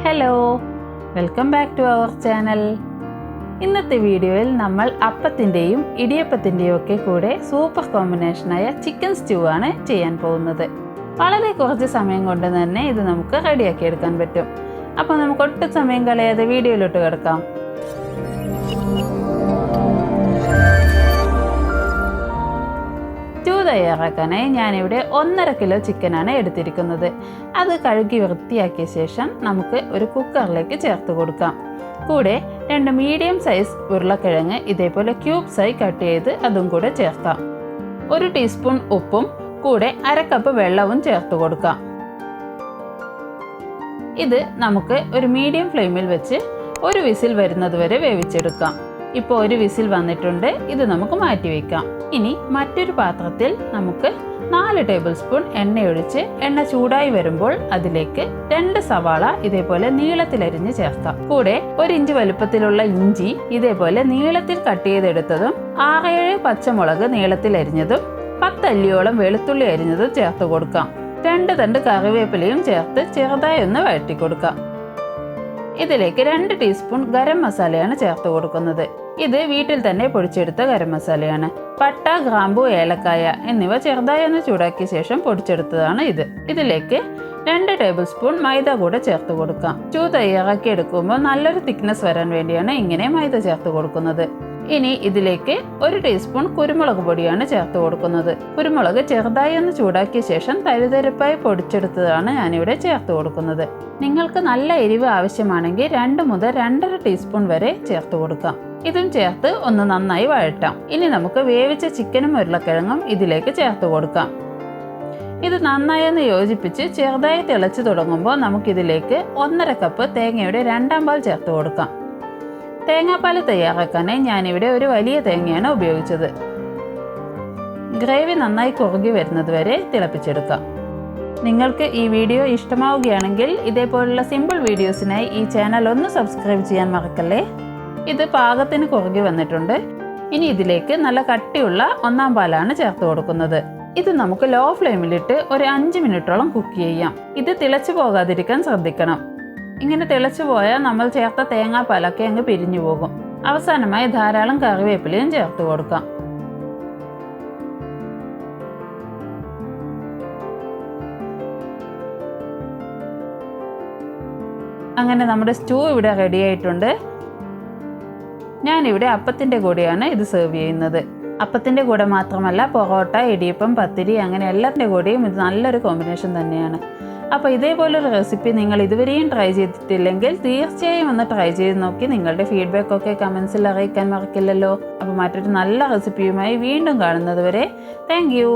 Hello, welcome back to our channel. ഇന്നത്തെ വീഡിയോയിൽ നമ്മൾ അപ്പത്തിൻ്റെയും ഇടിയപ്പത്തിൻ്റെയും ഒക്കെ കൂടെ സൂപ്പർ കോമ്പിനേഷനായ ചിക്കൻ സ്റ്റ്യൂ ആണ് ചെയ്യാൻ പോകുന്നത്. വളരെ കുറച്ച് സമയം കൊണ്ട് തന്നെ ഇത് നമുക്ക് റെഡിയാക്കി എടുക്കാൻ പറ്റും. അപ്പോൾ നമുക്ക് ഒട്ടും സമയം കളയാതെ വീഡിയോയിലോട്ട് കിടക്കാം. സ്റ്റ്യൂ തയ്യാറാക്കാനായി ഞാനിവിടെ 1.5 കിലോ ചിക്കനാണ് എടുത്തിരിക്കുന്നത്. അത് കഴുകി വൃത്തിയാക്കിയ ശേഷം നമുക്ക് ഒരു കുക്കറിലേക്ക് ചേർത്ത് കൊടുക്കാം. കൂടെ 2 മീഡിയം സൈസ് ഉരുളക്കിഴങ്ങ് ഇതേപോലെ ക്യൂബ്സായി കട്ട് ചെയ്ത് അതും കൂടെ ചേർക്കാം. 1 ടീസ്പൂൺ ഉപ്പും കൂടെ 1/2 കപ്പ് വെള്ളവും ചേർത്ത് കൊടുക്കാം. ഇത് നമുക്ക് ഒരു മീഡിയം ഫ്ലെയിമിൽ വെച്ച് 1 വിസിൽ വരുന്നത് വരെ വേവിച്ചെടുക്കാം. ഇപ്പോൾ 1 വിസിൽ വന്നിട്ടുണ്ട്. ഇത് നമുക്ക് മാറ്റി വയ്ക്കാം. ഇനി മറ്റൊരു പാത്രത്തിൽ നമുക്ക് 4 ടേബിൾ സ്പൂൺ എണ്ണയൊഴിച്ച് എണ്ണ ചൂടായി വരുമ്പോൾ അതിലേക്ക് 2 സവാള ഇതേപോലെ നീളത്തിലരിഞ്ഞ് ചേർക്കാം. കൂടെ 1 ഇഞ്ച് വലുപ്പത്തിലുള്ള ഇഞ്ചി ഇതേപോലെ നീളത്തിൽ കട്ട് ചെയ്തെടുത്തതും 6-7 പച്ചമുളക് നീളത്തിലരിഞ്ഞതും 10 അല്ലിയോളം വെളുത്തുള്ളി അരിഞ്ഞതും ചേർത്ത് കൊടുക്കാം. 2 തണ്ട് കറിവേപ്പിലയും ചേർത്ത് ചെറുതായി ഒന്ന് വഴറ്റി കൊടുക്കാം. ഇതിലേക്ക് 2 ടീസ്പൂൺ ഗരം മസാലയാണ് ചേർത്ത് കൊടുക്കുന്നത്. ഇത് വീട്ടിൽ തന്നെ പൊടിച്ചെടുത്ത ഗരം മസാലയാണ്. പട്ട, ഗ്രാമ്പു, ഏലക്കായ എന്നിവ ചെറുതായി ഒന്ന് ചൂടാക്കിയ ശേഷം പൊടിച്ചെടുത്തതാണ് ഇത്. ഇതിലേക്ക് 2 ടേബിൾ സ്പൂൺ മൈദ കൂടെ ചേർത്ത് കൊടുക്കാം. സ്റ്റ്യൂ തയ്യാറാക്കി എടുക്കുമ്പോൾ നല്ലൊരു തിക്നെസ് വരാൻ വേണ്ടിയാണ് ഇങ്ങനെ മൈദ ചേർത്ത് കൊടുക്കുന്നത്. ഇനി ഇതിലേക്ക് 1 ടീസ്പൂൺ കുരുമുളക് പൊടിയാണ് ചേർത്ത് കൊടുക്കുന്നത്. കുരുമുളക് ചെറുതായി ഒന്ന് ചൂടാക്കിയ ശേഷം തരിതരിപ്പായി പൊടിച്ചെടുത്തതാണ് ഞാനിവിടെ ചേർത്ത് കൊടുക്കുന്നത്. നിങ്ങൾക്ക് നല്ല എരിവ് ആവശ്യമാണെങ്കിൽ 2 മുതൽ 2.5 ടീസ്പൂൺ വരെ ചേർത്ത് കൊടുക്കാം. ഇതും ചേർത്ത് ഒന്ന് നന്നായി വഴറ്റാം. ഇനി നമുക്ക് വേവിച്ച ചിക്കനും ഉരുളക്കിഴങ്ങും ഇതിലേക്ക് ചേർത്ത് കൊടുക്കാം. ഇത് നന്നായി ഒന്ന് യോജിപ്പിച്ച് ചെറുതായി തിളച്ച് തുടങ്ങുമ്പോൾ നമുക്കിതിലേക്ക് 1.5 കപ്പ് തേങ്ങയുടെ 2ാം പാൽ ചേർത്ത് കൊടുക്കാം. തേങ്ങാപ്പാൽ തയ്യാറാക്കാനായി ഞാനിവിടെ ഒരു വലിയ തേങ്ങയാണ് ഉപയോഗിച്ചത്. ഗ്രേവി നന്നായി കുറുകി വരുന്നത് വരെ തിളപ്പിച്ചെടുക്കാം. നിങ്ങൾക്ക് ഈ വീഡിയോ ഇഷ്ടമാവുകയാണെങ്കിൽ ഇതേപോലുള്ള സിമ്പിൾ വീഡിയോസിനായി ഈ ചാനൽ ഒന്ന് സബ്സ്ക്രൈബ് ചെയ്യാൻ മറക്കല്ലേ. ഇത് പാകത്തിന് കുറുകി വന്നിട്ടുണ്ട്. ഇനി ഇതിലേക്ക് നല്ല കട്ടിയുള്ള 1ാം പാലാണ് ചേർത്ത് കൊടുക്കുന്നത്. ഇത് നമുക്ക് ലോ ഫ്ലെയിമിലിട്ട് ഒരു 5 മിനിറ്റോളം കുക്ക് ചെയ്യാം. ഇത് തിളച്ചു പോകാതിരിക്കാൻ ശ്രദ്ധിക്കണം. ഇങ്ങനെ തിളച്ചു പോയാൽ നമ്മൾ ചേർത്ത തേങ്ങാപ്പാലൊക്കെ അങ്ങ് പിരിഞ്ഞു പോകും. അവസാനമായി ധാരാളം കറിവേപ്പിലയും ചേർത്ത് കൊടുക്കാം. അങ്ങനെ നമ്മുടെ സ്റ്റ്യൂ ഇവിടെ റെഡി ആയിട്ടുണ്ട്. ഞാനിവിടെ അപ്പത്തിൻ്റെ കൂടെയാണ് ഇത് സെർവ് ചെയ്യുന്നത്. അപ്പത്തിൻ്റെ കൂടെ മാത്രമല്ല, പൊറോട്ട, ഇടിയപ്പം, പത്തിരി അങ്ങനെ എല്ലാത്തിൻ്റെ കൂടെയും ഇത് നല്ലൊരു കോമ്പിനേഷൻ തന്നെയാണ്. അപ്പോൾ ഇതേപോലൊരു റെസിപ്പി നിങ്ങൾ ഇതുവരെയും ട്രൈ ചെയ്തിട്ടില്ലെങ്കിൽ തീർച്ചയായും ഒന്ന് ട്രൈ ചെയ്ത് നോക്കി നിങ്ങളുടെ ഫീഡ്ബാക്കൊക്കെ കമൻസിൽ അറിയിക്കാൻ മറക്കില്ലല്ലോ. അപ്പോൾ മറ്റൊരു നല്ല റെസിപ്പിയുമായി വീണ്ടും കാണുന്നത് വരെ താങ്ക് യു.